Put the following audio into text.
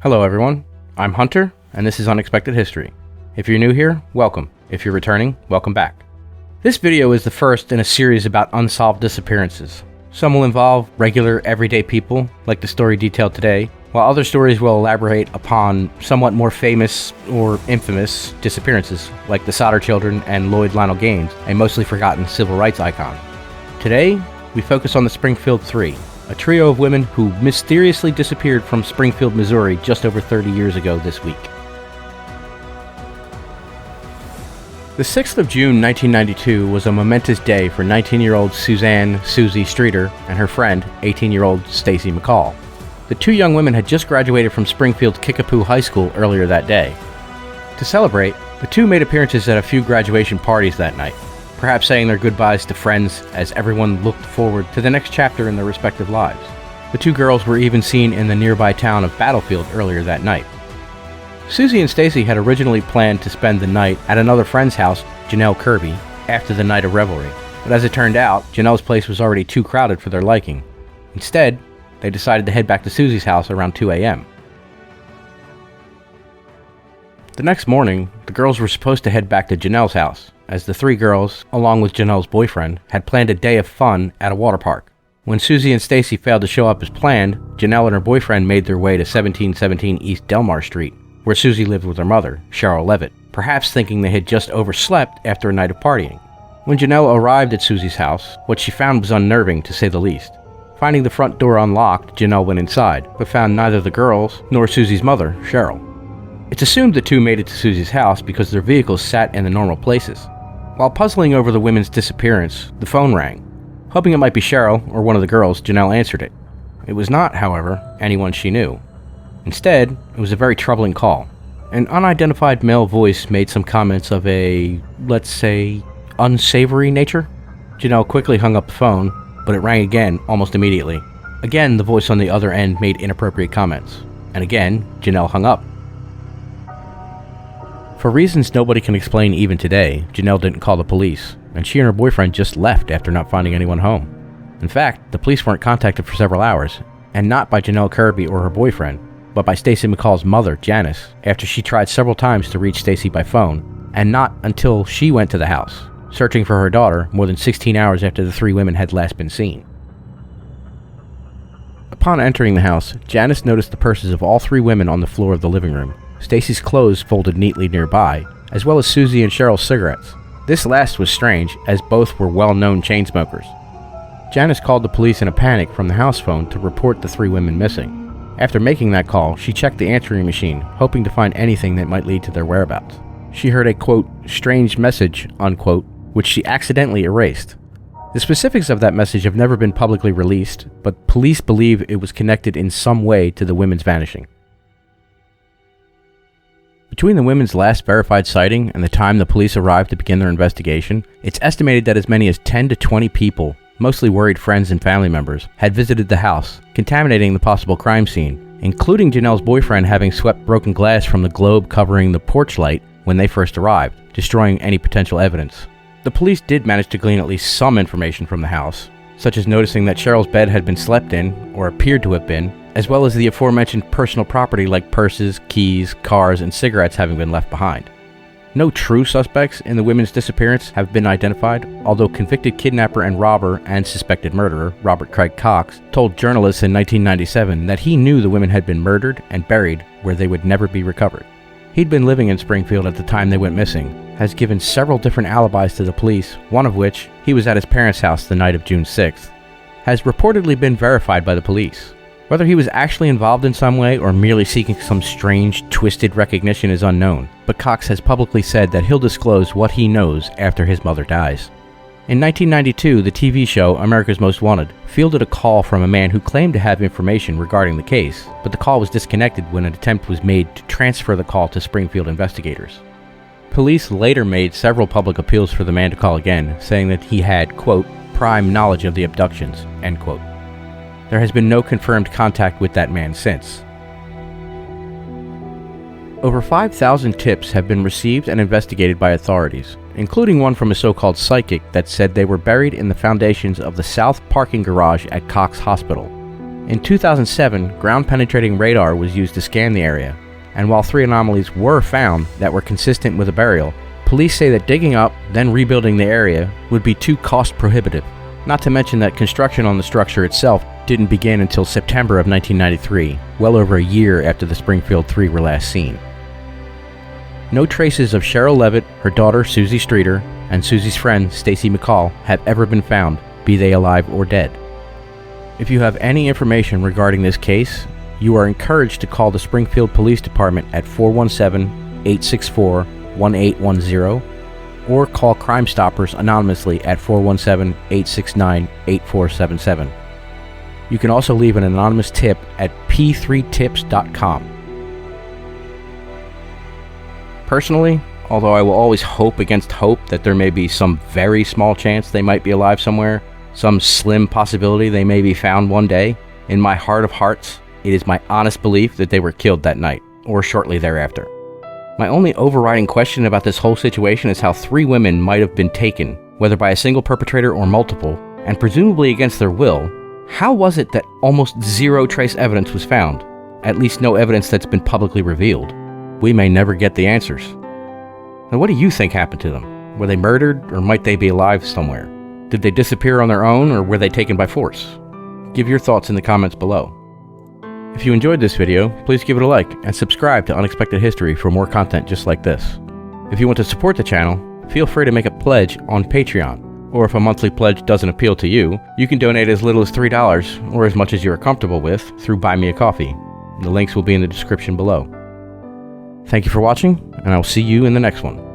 Hello everyone, I'm Hunter, and this is Unexpected History. If you're new here, welcome. If you're returning, welcome back. This video is the first in a series about unsolved disappearances. Some will involve regular, everyday people, like the story detailed today, while other stories will elaborate upon somewhat more famous or infamous disappearances, like the Sodder children and Lloyd Lionel Gaines, a mostly forgotten civil rights icon. Today, we focus on the Springfield Three, a trio of women who mysteriously disappeared from Springfield, Missouri just over 30 years ago this week. The 6th of June 1992 was a momentous day for 19-year-old Suzanne "Susie" Streeter and her friend, 18-year-old Stacy McCall. The two young women had just graduated from Springfield's Kickapoo High School earlier that day. To celebrate, the two made appearances at a few graduation parties that night, perhaps saying their goodbyes to friends as everyone looked forward to the next chapter in their respective lives. The two girls were even seen in the nearby town of Battlefield earlier that night. Susie and Stacy had originally planned to spend the night at another friend's house, Janelle Kirby, after the night of revelry, but as it turned out, Janelle's place was already too crowded for their liking. Instead, they decided to head back to Susie's house around 2 a.m. The next morning, the girls were supposed to head back to Janelle's house, as the three girls, along with Janelle's boyfriend, had planned a day of fun at a water park. When Susie and Stacy failed to show up as planned, Janelle and her boyfriend made their way to 1717 East Delmar St, where Susie lived with her mother, Cheryl Levitt, perhaps thinking they had just overslept after a night of partying. When Janelle arrived at Susie's house, what she found was unnerving to say the least. Finding the front door unlocked, Janelle went inside, but found neither the girls nor Susie's mother, Cheryl. It's assumed the two made it to Susie's house because their vehicles sat in the normal places. While puzzling over the women's disappearance, the phone rang. Hoping it might be Cheryl or one of the girls, Janelle answered it. It was not, however, anyone she knew. Instead, it was a very troubling call. An unidentified male voice made some comments of a, let's say, unsavory nature. Janelle quickly hung up the phone, but it rang again almost immediately. Again, the voice on the other end made inappropriate comments. And again, Janelle hung up. For reasons nobody can explain even today, Janelle didn't call the police, and she and her boyfriend just left after not finding anyone home. In fact, the police weren't contacted for several hours, and not by Janelle Kirby or her boyfriend, but by Stacy McCall's mother, Janice, after she tried several times to reach Stacy by phone, and not until she went to the house, searching for her daughter more than 16 hours after the three women had last been seen. Upon entering the house, Janice noticed the purses of all three women on the floor of the living room, Stacy's clothes folded neatly nearby, as well as Susie and Cheryl's cigarettes. This last was strange, as both were well-known chain smokers. Janice called the police in a panic from the house phone to report the three women missing. After making that call, she checked the answering machine, hoping to find anything that might lead to their whereabouts. She heard a, quote, strange message, unquote, which she accidentally erased. The specifics of that message have never been publicly released, but police believe it was connected in some way to the women's vanishing. Between the women's last verified sighting and the time the police arrived to begin their investigation, it's estimated that as many as 10 to 20 people, mostly worried friends and family members, had visited the house, contaminating the possible crime scene, including Janelle's boyfriend having swept broken glass from the globe covering the porch light when they first arrived, destroying any potential evidence. The police did manage to glean at least some information from the house, such as noticing that Cheryl's bed had been slept in, or appeared to have been, as well as the aforementioned personal property like purses, keys, cars, and cigarettes having been left behind. No true suspects in the women's disappearance have been identified, although convicted kidnapper and robber and suspected murderer Robert Craig Cox told journalists in 1997 that he knew the women had been murdered and buried where they would never be recovered. He'd been living in Springfield at the time they went missing, has given several different alibis to the police, one of which, he was at his parents' house the night of June 6th, has reportedly been verified by the police. Whether he was actually involved in some way or merely seeking some strange, twisted recognition is unknown, but Cox has publicly said that he'll disclose what he knows after his mother dies. In 1992, the TV show America's Most Wanted fielded a call from a man who claimed to have information regarding the case, but the call was disconnected when an attempt was made to transfer the call to Springfield investigators. Police later made several public appeals for the man to call again, saying that he had, quote, prime knowledge of the abductions, end quote. There has been no confirmed contact with that man since. Over 5,000 tips have been received and investigated by authorities, including one from a so-called psychic that said they were buried in the foundations of the south parking garage at Cox Hospital. In 2007, ground-penetrating radar was used to scan the area, and while 3 anomalies were found that were consistent with a burial, police say that digging up, then rebuilding the area would be too cost-prohibitive. Not to mention that construction on the structure itself didn't begin until September of 1993, well over a year after the Springfield 3 were last seen. No traces of Cheryl Levitt, her daughter Susie Streeter, and Susie's friend Stacy McCall have ever been found, be they alive or dead. If you have any information regarding this case, you are encouraged to call the Springfield Police Department at 417-864-1810 or call Crime Stoppers anonymously at 417-869-8477. You can also leave an anonymous tip at p3tips.com. Personally, although I will always hope against hope that there may be some very small chance they might be alive somewhere, some slim possibility they may be found one day, in my heart of hearts, it is my honest belief that they were killed that night, or shortly thereafter. My only overriding question about this whole situation is how 3 women might have been taken, whether by a single perpetrator or multiple, and presumably against their will. How was it that almost zero trace evidence was found? At least no evidence that's been publicly revealed. We may never get the answers. Now, what do you think happened to them? Were they murdered, or might they be alive somewhere? Did they disappear on their own, or were they taken by force? Give your thoughts in the comments below. If you enjoyed this video, please give it a like and subscribe to Unexpected History for more content just like this. If you want to support the channel, feel free to make a pledge on Patreon. Or if a monthly pledge doesn't appeal to you, you can donate as little as $3 or as much as you are comfortable with through Buy Me a Coffee. The links will be in the description below. Thank you for watching, and I will see you in the next one.